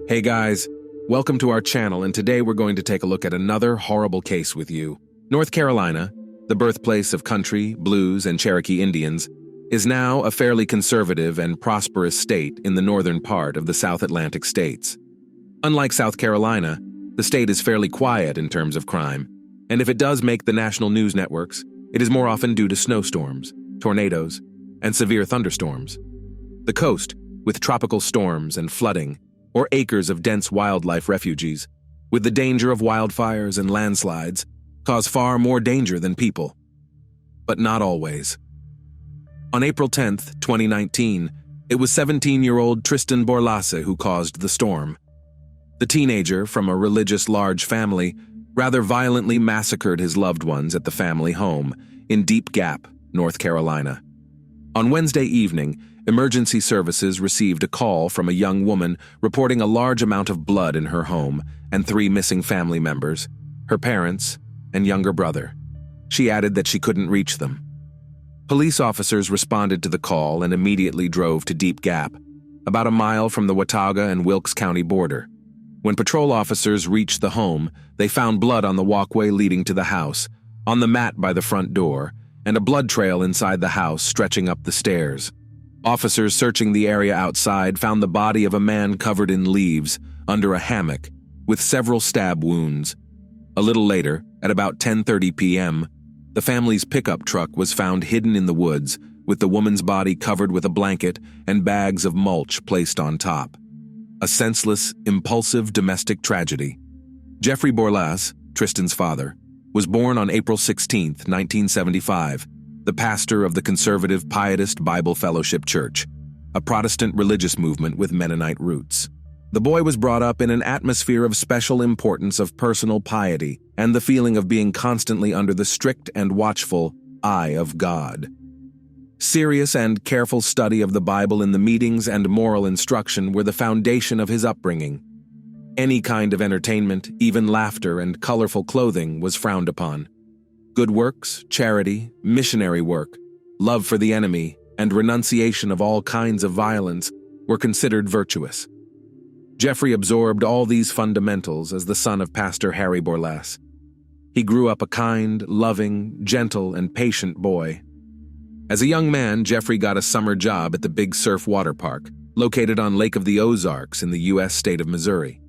Hey guys, welcome to our channel, and today we're going to take a look at another horrible case with you. North Carolina, the birthplace of country, blues, and Cherokee Indians, is now a fairly conservative and prosperous state in the northern part of the South Atlantic states. Unlike South Carolina, the state is fairly quiet in terms of crime, and if it does make the national news networks, it is more often due to snowstorms, tornadoes, and severe thunderstorms. The coast, with tropical storms and flooding, or acres of dense wildlife refuges, with the danger of wildfires and landslides, cause far more danger than people. But not always. On April 10, 2019, it was 17-year-old Tristan who caused the storm. The teenager, from a religious large family, rather violently massacred his loved ones at the family home in Deep Gap, North Carolina. On Wednesday evening, emergency services received a call from a young woman reporting a large amount of blood in her home and 3 missing family members, her parents and younger brother. She added that she couldn't reach them. Police officers responded to the call and immediately drove to Deep Gap, about a mile from the Watauga and Wilkes County border. When patrol officers reached the home, they found blood on the walkway leading to the house, on the mat by the front door, and a blood trail inside the house stretching up the stairs. Officers searching the area outside found the body of a man covered in leaves under a hammock with several stab wounds. A little later, at about 10:30 p.m., the family's pickup truck was found hidden in the woods with the woman's body covered with a blanket and bags of mulch placed on top. A senseless, impulsive domestic tragedy. Jeffrey Borlas, Tristan's father, was born on April 16, 1975, the pastor of the conservative Pietist Bible Fellowship Church, a Protestant religious movement with Mennonite roots. The boy was brought up in an atmosphere of special importance of personal piety and the feeling of being constantly under the strict and watchful eye of God. Serious and careful study of the Bible in the meetings and moral instruction were the foundation of his upbringing. Any kind of entertainment, even laughter and colorful clothing, was frowned upon. Good works, charity, missionary work, love for the enemy, and renunciation of all kinds of violence were considered virtuous. Jeffrey absorbed all these fundamentals as the son of Pastor Harry Borlas. He grew up a kind, loving, gentle, and patient boy. As a young man, Jeffrey got a summer job at the Big Surf Water Park, located on Lake of the Ozarks in the U.S. state of Missouri.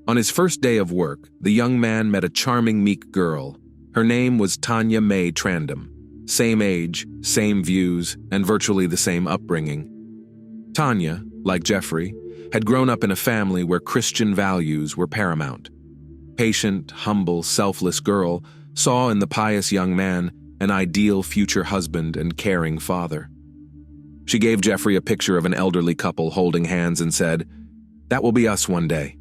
On his first day of work, the young man met a charming, meek girl. Her name was Tanya Mae Trandom. Same age, same views, and virtually the same upbringing. Tanya, like Jeffrey, had grown up in a family where Christian values were paramount. Patient, humble, selfless girl saw in the pious young man an ideal future husband and caring father. She gave Jeffrey a picture of an elderly couple holding hands and said, "That will be us one day."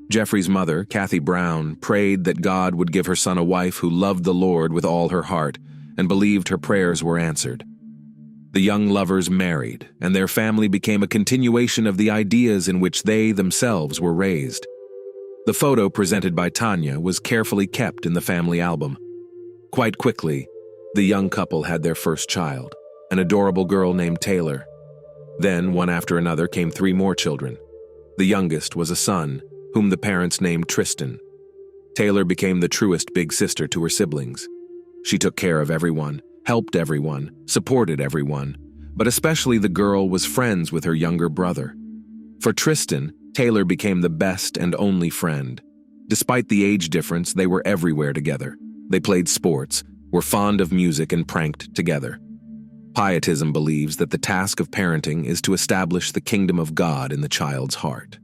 Jeffrey's mother, Kathy Brown, prayed that God would give her son a wife who loved the Lord with all her heart and believed her prayers were answered. The young lovers married, and their family became a continuation of the ideas in which they themselves were raised. The photo presented by Tanya was carefully kept in the family album. Quite quickly, the young couple had their first child, an adorable girl named Taylor. Then, one after another, came 3 more children. The youngest was a son, whom the parents named Tristan. Taylor became the truest big sister to her siblings. She took care of everyone, helped everyone, supported everyone, but especially the girl was friends with her younger brother. For Tristan, Taylor became the best and only friend. Despite the age difference, they were everywhere together. They played sports, were fond of music, and pranked together. Pietism believes that the task of parenting is to establish the kingdom of God in the child's heart.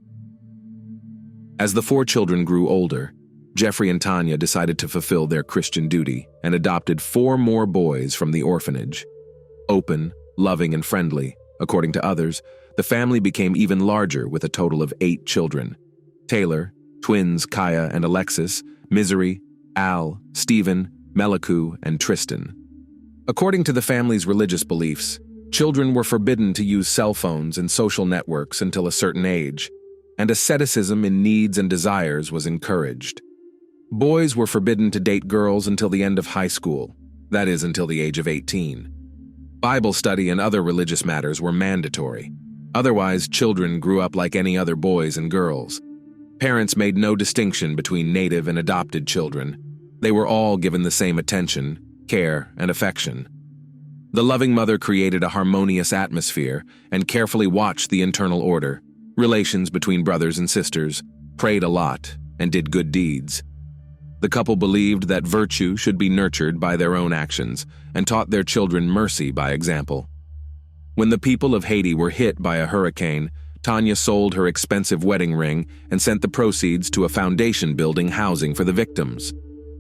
As the 4 children grew older, Jeffrey and Tanya decided to fulfill their Christian duty and adopted 4 more boys from the orphanage. Open, loving, and friendly, according to others, the family became even larger with a total of 8 children. Taylor, twins Kaya and Alexis, Misery, Al, Stephen, Meliku, and Tristan. According to the family's religious beliefs, children were forbidden to use cell phones and social networks until a certain age, and asceticism in needs and desires was encouraged. Boys were forbidden to date girls until the end of high school, that is, until the age of 18. Bible study and other religious matters were mandatory. Otherwise, children grew up like any other boys and girls. Parents made no distinction between native and adopted children. They were all given the same attention, care, and affection. The loving mother created a harmonious atmosphere and carefully watched the internal order, relations between brothers and sisters, prayed a lot, and did good deeds. The couple believed that virtue should be nurtured by their own actions and taught their children mercy by example. When the people of Haiti were hit by a hurricane, Tanya sold her expensive wedding ring and sent the proceeds to a foundation building housing for the victims.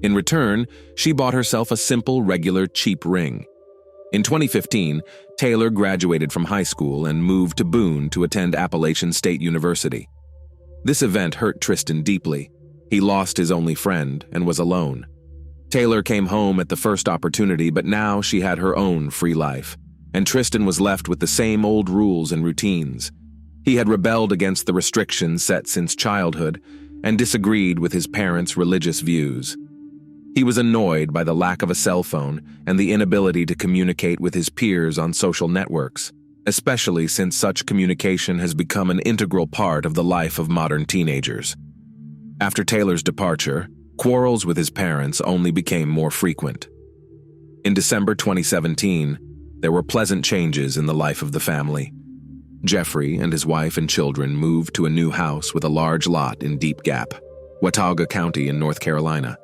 In return, she bought herself a simple, regular, cheap ring. In 2015, Taylor graduated from high school and moved to Boone to attend Appalachian State University. This event hurt Tristan deeply. He lost his only friend and was alone. Taylor came home at the first opportunity, but now she had her own free life, and Tristan was left with the same old rules and routines. He had rebelled against the restrictions set since childhood and disagreed with his parents' religious views. He was annoyed by the lack of a cell phone and the inability to communicate with his peers on social networks, especially since such communication has become an integral part of the life of modern teenagers. After Taylor's departure, quarrels with his parents only became more frequent. In December 2017, there were pleasant changes in the life of the family. Jeffrey and his wife and children moved to a new house with a large lot in Deep Gap, Watauga County in North Carolina.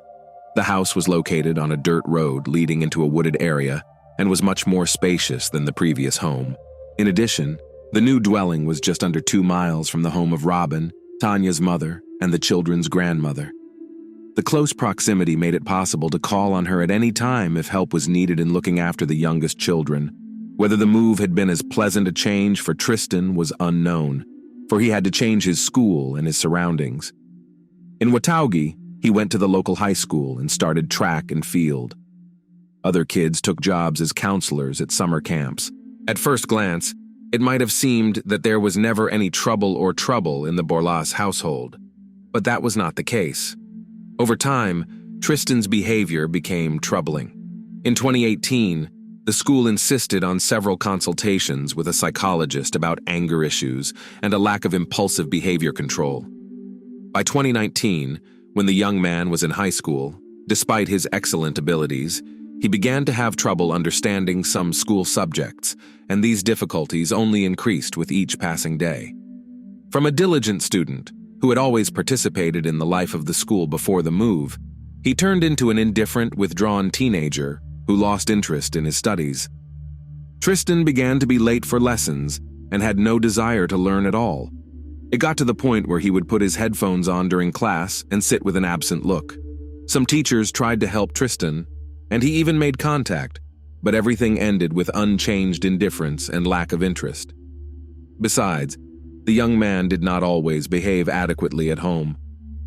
The house was located on a dirt road leading into a wooded area and was much more spacious than the previous home. In addition, the new dwelling was just under 2 miles from the home of Robin, Tanya's mother, and the children's grandmother. The close proximity made it possible to call on her at any time if help was needed in looking after the youngest children. Whether the move had been as pleasant a change for Tristan was unknown, for he had to change his school and his surroundings. In Watauga, he went to the local high school and started track and field. Other kids took jobs as counselors at summer camps. At first glance, it might have seemed that there was never any trouble in the Borlas household, but that was not the case. Over time, Tristan's behavior became troubling. In 2018, the school insisted on several consultations with a psychologist about anger issues and a lack of impulsive behavior control. By 2019, when the young man was in high school, despite his excellent abilities, he began to have trouble understanding some school subjects, and these difficulties only increased with each passing day. From a diligent student who had always participated in the life of the school before the move, he turned into an indifferent, withdrawn teenager who lost interest in his studies. Tristan began to be late for lessons and had no desire to learn at all. It got to the point where he would put his headphones on during class and sit with an absent look. Some teachers tried to help Tristan, and he even made contact, but everything ended with unchanged indifference and lack of interest. Besides, the young man did not always behave adequately at home.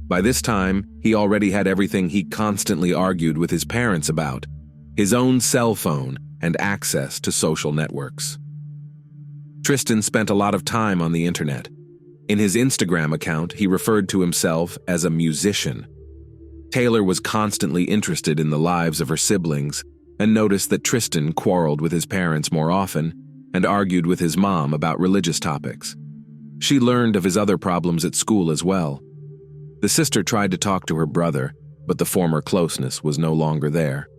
By this time, he already had everything he constantly argued with his parents about: his own cell phone and access to social networks. Tristan spent a lot of time on the internet. In his Instagram account, he referred to himself as a musician. Taylor was constantly interested in the lives of her siblings and noticed that Tristan quarreled with his parents more often and argued with his mom about religious topics. She learned of his other problems at school as well. The sister tried to talk to her brother, but the former closeness was no longer there.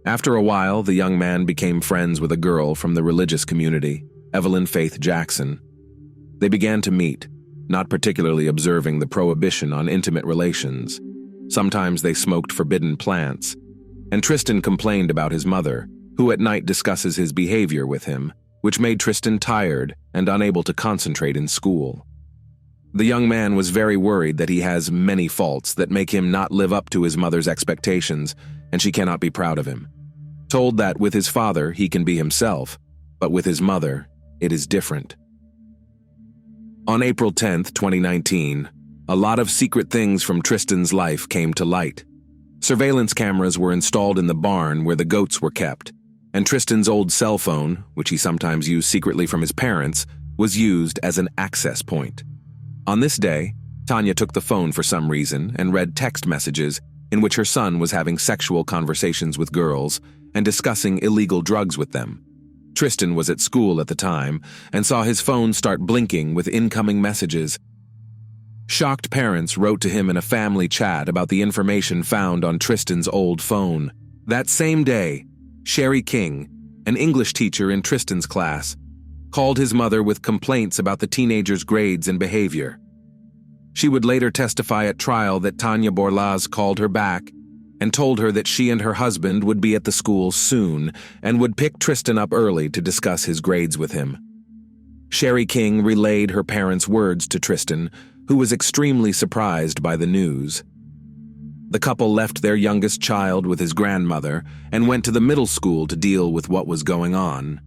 After a while, the young man became friends with a girl from the religious community, Evelyn Faith Jackson. They began to meet, not particularly observing the prohibition on intimate relations. Sometimes they smoked forbidden plants, and Tristan complained about his mother, who at night discusses his behavior with him, which made Tristan tired and unable to concentrate in school. The young man was very worried that he has many faults that make him not live up to his mother's expectations, and she cannot be proud of him. Told that with his father he can be himself, but with his mother it is different. On April 10, 2019, a lot of secret things from Tristan's life came to light. Surveillance cameras were installed in the barn where the goats were kept, and Tristan's old cell phone, which he sometimes used secretly from his parents, was used as an access point. On this day, Tanya took the phone for some reason and read text messages in which her son was having sexual conversations with girls and discussing illegal drugs with them. Tristan was at school at the time and saw his phone start blinking with incoming messages. Shocked parents wrote to him in a family chat about the information found on Tristan's old phone. That same day, Sherry King, an English teacher in Tristan's class, called his mother with complaints about the teenager's grades and behavior. She would later testify at trial that Tanya Borlaz called her back and told her that she and her husband would be at the school soon and would pick Tristan up early to discuss his grades with him. Sherry King relayed her parents' words to Tristan, who was extremely surprised by the news. The couple left their youngest child with his grandmother and went to the middle school to deal with what was going on.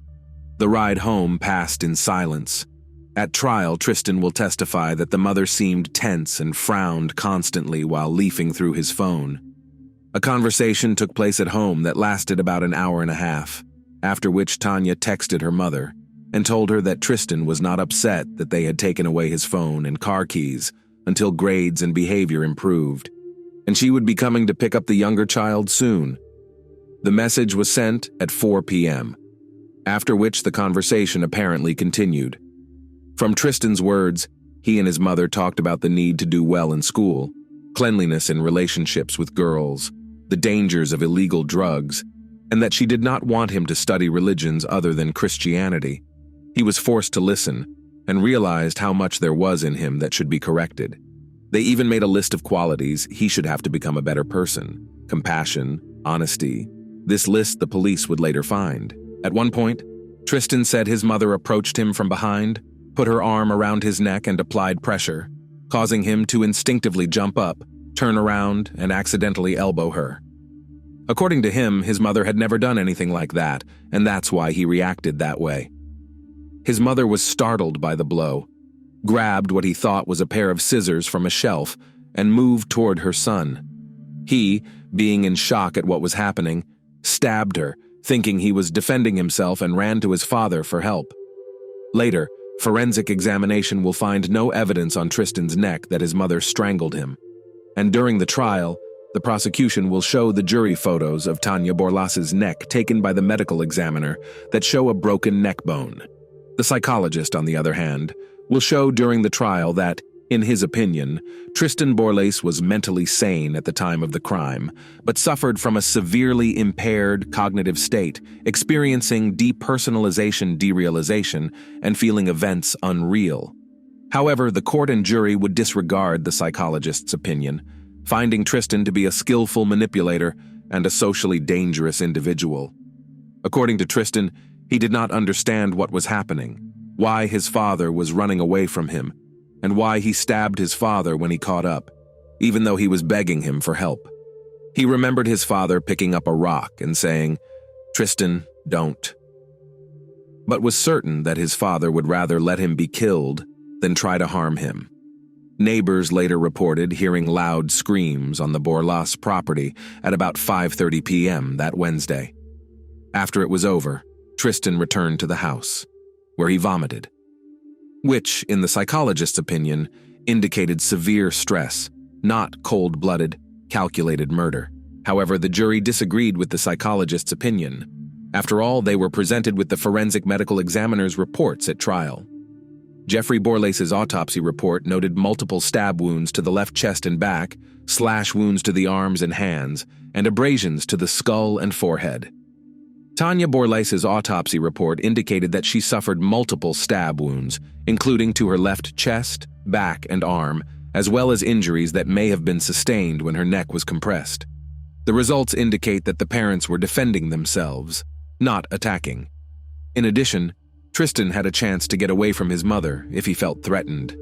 The ride home passed in silence. At trial, Tristan will testify that the mother seemed tense and frowned constantly while leafing through his phone. A conversation took place at home that lasted about an hour and a half, after which Tanya texted her mother and told her that Tristan was not upset that they had taken away his phone and car keys until grades and behavior improved, and she would be coming to pick up the younger child soon. The message was sent at 4 p.m., after which the conversation apparently continued. From Tristan's words, he and his mother talked about the need to do well in school, cleanliness in relationships with girls, the dangers of illegal drugs, and that she did not want him to study religions other than Christianity. He was forced to listen and realized how much there was in him that should be corrected. They even made a list of qualities he should have to become a better person: compassion, honesty. This list the police would later find. At one point, Tristan said his mother approached him from behind, put her arm around his neck and applied pressure, causing him to instinctively jump up, turn around, and accidentally elbow her. According to him, his mother had never done anything like that, and that's why he reacted that way. His mother was startled by the blow, grabbed what he thought was a pair of scissors from a shelf, and moved toward her son. He, being in shock at what was happening, stabbed her, thinking he was defending himself, and ran to his father for help. Later, forensic examination will find no evidence on Tristan's neck that his mother strangled him. And during the trial, the prosecution will show the jury photos of Tanya Borlas's neck taken by the medical examiner that show a broken neck bone. The psychologist, on the other hand, will show during the trial that, in his opinion, Tristan Borlase was mentally sane at the time of the crime, but suffered from a severely impaired cognitive state, experiencing depersonalization-derealization and feeling events unreal. However, the court and jury would disregard the psychologist's opinion, finding Tristan to be a skillful manipulator and a socially dangerous individual. According to Tristan, he did not understand what was happening, why his father was running away from him, and why he stabbed his father when he caught up, even though he was begging him for help. He remembered his father picking up a rock and saying, "Tristan, don't," but was certain that his father would rather let him be killed than try to harm him. Neighbors later reported hearing loud screams on the Borlas property at about 5:30 p.m. that Wednesday. After it was over, Tristan returned to the house, where he vomited, which, in the psychologist's opinion, indicated severe stress, not cold-blooded, calculated murder. However, the jury disagreed with the psychologist's opinion. After all, they were presented with the forensic medical examiner's reports at trial. Jeffrey Borlase's autopsy report noted multiple stab wounds to the left chest and back, slash wounds to the arms and hands, and abrasions to the skull and forehead. Tanya Borlase's autopsy report indicated that she suffered multiple stab wounds, including to her left chest, back, and arm, as well as injuries that may have been sustained when her neck was compressed. The results indicate that the parents were defending themselves, not attacking. In addition, Tristan had a chance to get away from his mother if he felt threatened.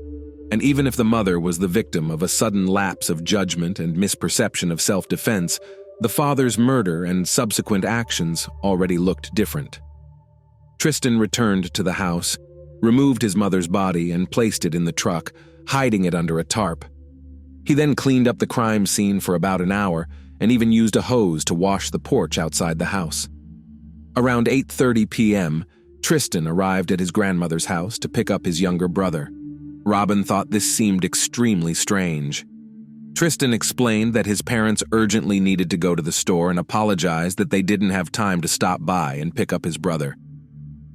And even if the mother was the victim of a sudden lapse of judgment and misperception of self-defense, the father's murder and subsequent actions already looked different. Tristan returned to the house, removed his mother's body and placed it in the truck, hiding it under a tarp. He then cleaned up the crime scene for about an hour and even used a hose to wash the porch outside the house. Around 8:30 p.m., Tristan arrived at his grandmother's house to pick up his younger brother. Robin thought this seemed extremely strange. Tristan explained that his parents urgently needed to go to the store and apologized that they didn't have time to stop by and pick up his brother.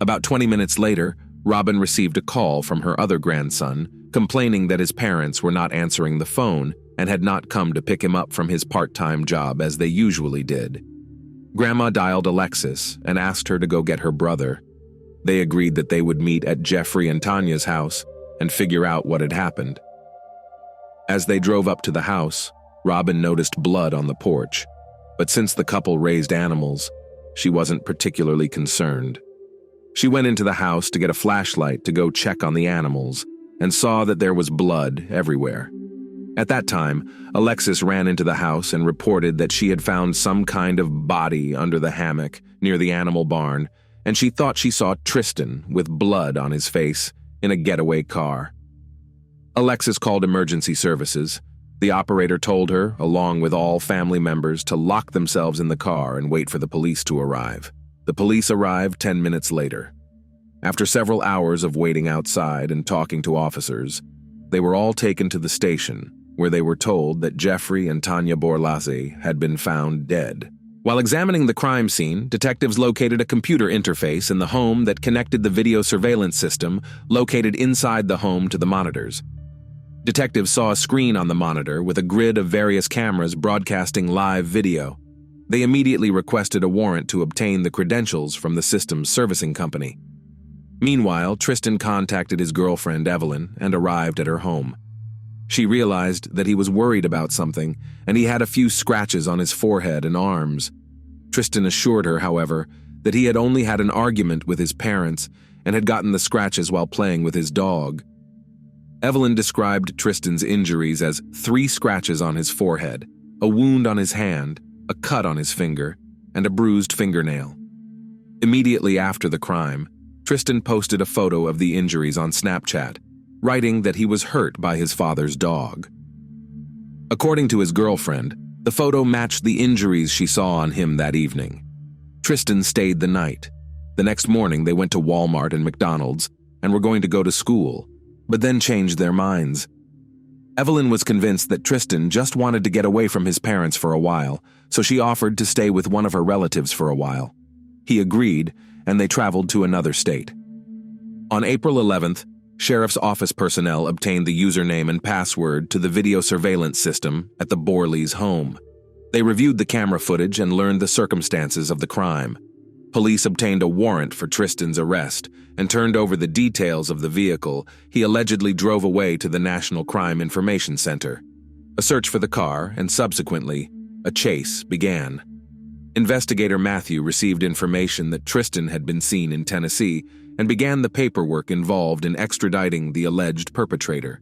About 20 minutes later, Robin received a call from her other grandson, complaining that his parents were not answering the phone and had not come to pick him up from his part-time job as they usually did. Grandma dialed Alexis and asked her to go get her brother. They agreed that they would meet at Jeffrey and Tanya's house and figure out what had happened. As they drove up to the house, Robin noticed blood on the porch, but since the couple raised animals, she wasn't particularly concerned. She went into the house to get a flashlight to go check on the animals and saw that there was blood everywhere. At that time, Alexis ran into the house and reported that she had found some kind of body under the hammock near the animal barn, and she thought she saw Tristan with blood on his face in a getaway car. Alexis called emergency services. The operator told her, along with all family members, to lock themselves in the car and wait for the police to arrive. The police arrived 10 minutes later. After several hours of waiting outside and talking to officers, they were all taken to the station, where they were told that Jeffrey and Tanya Borlase had been found dead. While examining the crime scene, detectives located a computer interface in the home that connected the video surveillance system located inside the home to the monitors. Detectives saw a screen on the monitor with a grid of various cameras broadcasting live video. They immediately requested a warrant to obtain the credentials from the system's servicing company. Meanwhile, Tristan contacted his girlfriend Evelyn and arrived at her home. She realized that he was worried about something, and he had a few scratches on his forehead and arms. Tristan assured her, however, that he had only had an argument with his parents and had gotten the scratches while playing with his dog. Evelyn described Tristan's injuries as 3 scratches on his forehead, a wound on his hand, a cut on his finger, and a bruised fingernail. Immediately after the crime, Tristan posted a photo of the injuries on Snapchat, writing that he was hurt by his father's dog. According to his girlfriend, the photo matched the injuries she saw on him that evening. Tristan stayed the night. The next morning, they went to Walmart and McDonald's and were going to go to school, but then changed their minds. Evelyn was convinced that Tristan just wanted to get away from his parents for a while, so she offered to stay with one of her relatives for a while. He agreed, and they traveled to another state. On April 11th, Sheriff's Office personnel obtained the username and password to the video surveillance system at the Borleys' home. They reviewed the camera footage and learned the circumstances of the crime. Police obtained a warrant for Tristan's arrest and turned over the details of the vehicle he allegedly drove away to the National Crime Information Center. A search for the car and, subsequently, a chase began. Investigator Matthew received information that Tristan had been seen in Tennessee and began the paperwork involved in extraditing the alleged perpetrator.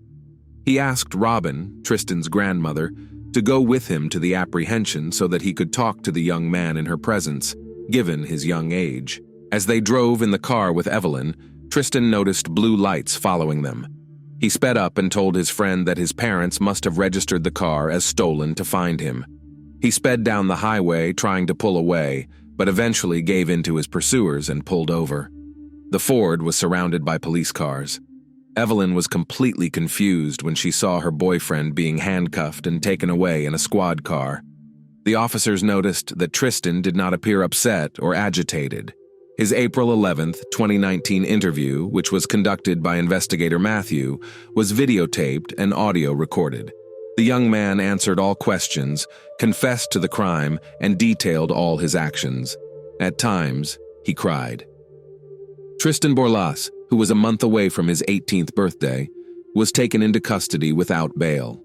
He asked Robin, Tristan's grandmother, to go with him to the apprehension so that he could talk to the young man in her presence, given his young age. As they drove in the car with Evelyn, Tristan noticed blue lights following them. He sped up and told his friend that his parents must have registered the car as stolen to find him. He sped down the highway trying to pull away, but eventually gave in to his pursuers and pulled over. The Ford was surrounded by police cars. Evelyn was completely confused when she saw her boyfriend being handcuffed and taken away in a squad car. The officers noticed that Tristan did not appear upset or agitated. His April 11, 2019 interview, which was conducted by investigator Matthew, was videotaped and audio recorded. The young man answered all questions, confessed to the crime, and detailed all his actions. At times, he cried. Tristan Borlase, who was a month away from his 18th birthday, was taken into custody without bail.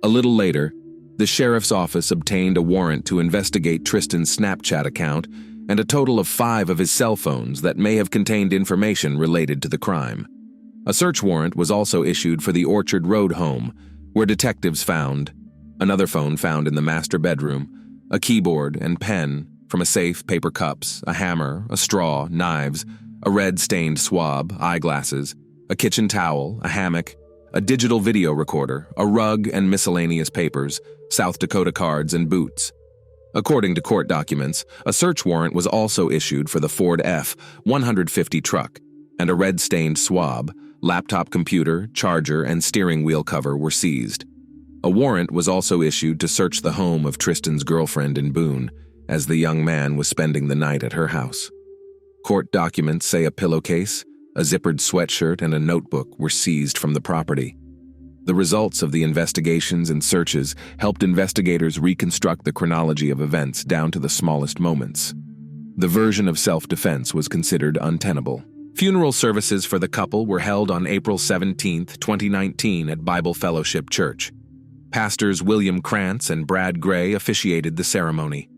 A little later, the sheriff's office obtained a warrant to investigate Tristan's Snapchat account and a total of 5 of his cell phones that may have contained information related to the crime. A search warrant was also issued for the Orchard Road home, where detectives found another phone found in the master bedroom, a keyboard and pen from a safe, paper cups, a hammer, a straw, knives, a red-stained swab, eyeglasses, a kitchen towel, a hammock, a digital video recorder, a rug and miscellaneous papers, South Dakota cards, and boots. According to court documents, a search warrant was also issued for the Ford F-150 truck, and a red-stained swab, laptop computer, charger, and steering wheel cover were seized. A warrant was also issued to search the home of Tristan's girlfriend in Boone, as the young man was spending the night at her house. Court documents say a pillowcase, a zippered sweatshirt, and a notebook were seized from the property. The results of the investigations and searches helped investigators reconstruct the chronology of events down to the smallest moments. The version of self-defense was considered untenable. Funeral services for the couple were held on April 17, 2019 at Bible Fellowship Church. Pastors William Krantz and Brad Gray officiated the ceremony.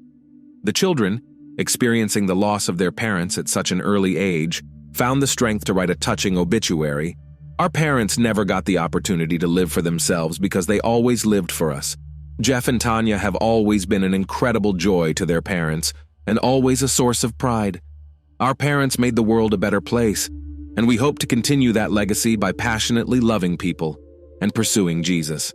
The children, experiencing the loss of their parents at such an early age, found the strength to write a touching obituary. "Our parents never got the opportunity to live for themselves because they always lived for us. Jeff and Tanya have always been an incredible joy to their parents and always a source of pride. Our parents made the world a better place, and we hope to continue that legacy by passionately loving people and pursuing Jesus."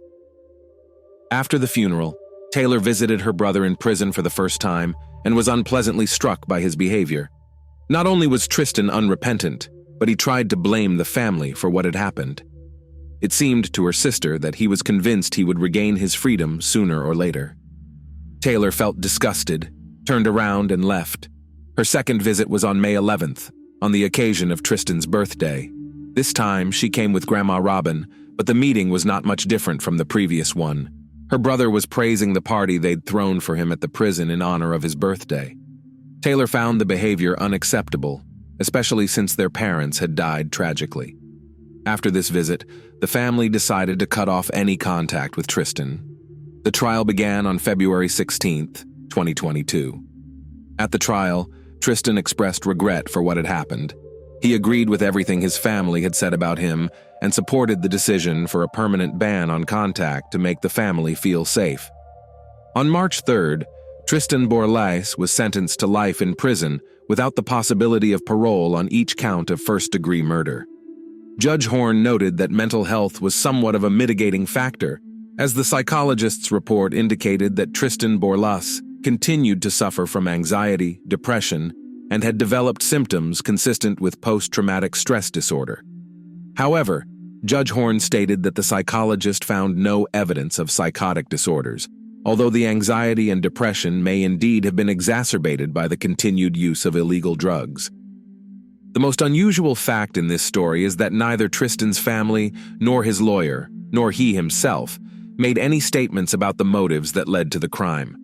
After the funeral, Taylor visited her brother in prison for the first time and was unpleasantly struck by his behavior. Not only was Tristan unrepentant, but he tried to blame the family for what had happened. It seemed to her sister that he was convinced he would regain his freedom sooner or later. Taylor felt disgusted, turned around, and left. Her second visit was on May 11th, on the occasion of Tristan's birthday. This time, she came with Grandma Robin, but the meeting was not much different from the previous one. Her brother was praising the party they'd thrown for him at the prison in honor of his birthday. Taylor found the behavior unacceptable, especially since their parents had died tragically. After this visit, the family decided to cut off any contact with Tristan. The trial began on February 16th, 2022. At the trial, Tristan expressed regret for what had happened. He agreed with everything his family had said about him and supported the decision for a permanent ban on contact to make the family feel safe. On March 3rd, Tristan Borlase was sentenced to life in prison without the possibility of parole on each count of first-degree murder. Judge Horn noted that mental health was somewhat of a mitigating factor, as the psychologist's report indicated that Tristan Borlase continued to suffer from anxiety, depression, and had developed symptoms consistent with post-traumatic stress disorder. However, Judge Horn stated that the psychologist found no evidence of psychotic disorders, although the anxiety and depression may indeed have been exacerbated by the continued use of illegal drugs. The most unusual fact in this story is that neither Tristan's family, nor his lawyer, nor he himself, made any statements about the motives that led to the crime.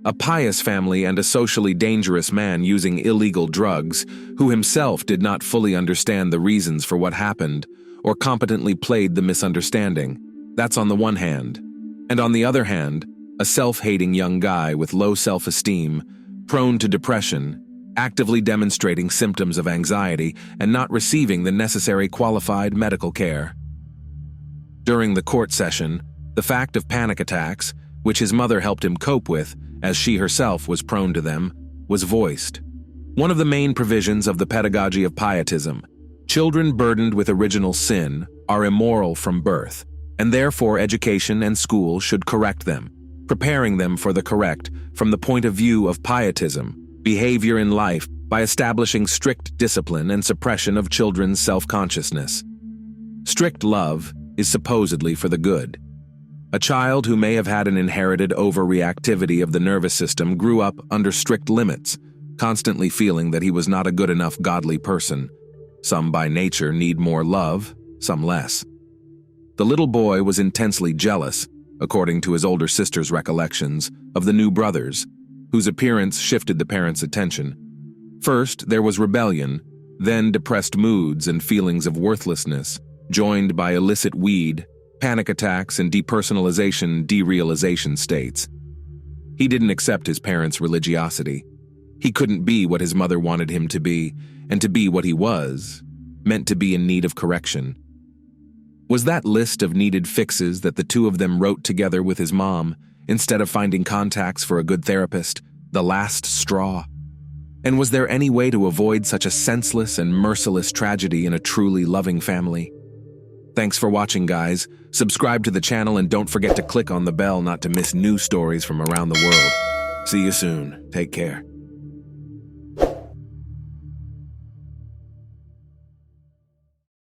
A pious family and a socially dangerous man using illegal drugs, who himself did not fully understand the reasons for what happened, or competently played the misunderstanding. That's on the one hand. And on the other hand, a self-hating young guy with low self-esteem, prone to depression, actively demonstrating symptoms of anxiety and not receiving the necessary qualified medical care. During the court session, the fact of panic attacks, which his mother helped him cope with, as she herself was prone to them, was voiced. One of the main provisions of the pedagogy of pietism: children burdened with original sin are immoral from birth, and therefore education and school should correct them, preparing them for the correct from the point of view of pietism, behavior in life by establishing strict discipline and suppression of children's self-consciousness. Strict love is supposedly for the good. A child who may have had an inherited overreactivity of the nervous system grew up under strict limits, constantly feeling that he was not a good enough godly person. Some by nature need more love, some less. The little boy was intensely jealous, according to his older sister's recollections, of the new brothers, whose appearance shifted the parents' attention. First, there was rebellion, then depressed moods and feelings of worthlessness, joined by illicit weed, panic attacks, and depersonalization/derealization states. He didn't accept his parents' religiosity. He couldn't be what his mother wanted him to be, and to be what he was, meant to be in need of correction. Was that list of needed fixes that the two of them wrote together with his mom, instead of finding contacts for a good therapist, the last straw? And was there any way to avoid such a senseless and merciless tragedy in a truly loving family? Thanks for watching, guys. Subscribe to the channel and don't forget to click on the bell not to miss new stories from around the world. See you soon. Take care.